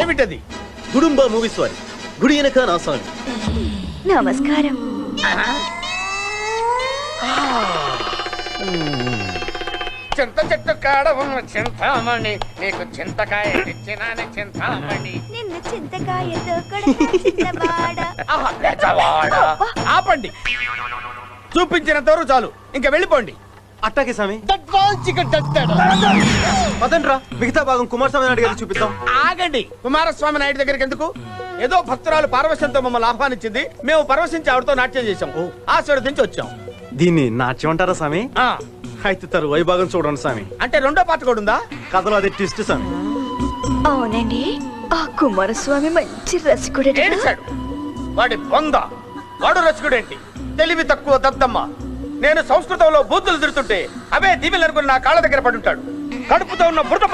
ఏమిటది? గుడుంబ మూవీస్ వారి గుడి వెనక నా స్వామి. నమస్కారం. చింత చెట్టు కాడ ఉన్న చింతామణి, నీకు చింతకాయ తెచ్చినాని చింతామణి. నిన్ను చింతకాయతో ఆపండి, చూపించినంత వరకు చాలు, ఇంకా వెళ్ళిపోండి. అట్టాకే స్వామి. పదండ్రా, మిగతా భాగం కుమారస్వామి నాయుడు గారికి చూపిద్దాం. ఆగండి, కుమారస్వామి నాయుడు దగ్గరికి ఎందుకు? ఏదో భక్తురాలు పార్వశంతో మమ్మల్ని ఆహ్వానించింది, మేము పరవశించి ఆవిడతో నాట్యం చేశాం, ఆశీర్వదించి వచ్చాం. దీన్ని నాట్యం అంటారా స్వామి? ఆ, అయితే తరువాయి భాగం చూడండి స్వామి. అంటే రెండో పాట కూడా ఉందా? కథలో అదే ట్విస్ట్ స్వామి. అవునండి, ఆ కుమారస్వామి మంచి రసికుడే. ఏడిచాడు వాడి బొంద, వాడు రసికుడేంటి? తెలివి తక్కువ దద్దమ్మ. నేను సంస్కృతంలో బూతులు తిడుతుంటే అవే దీవెలు అనుకుని నా కాళ్ళ దగ్గర పడుంటాడు. కడుపుతో ఉన్న బురద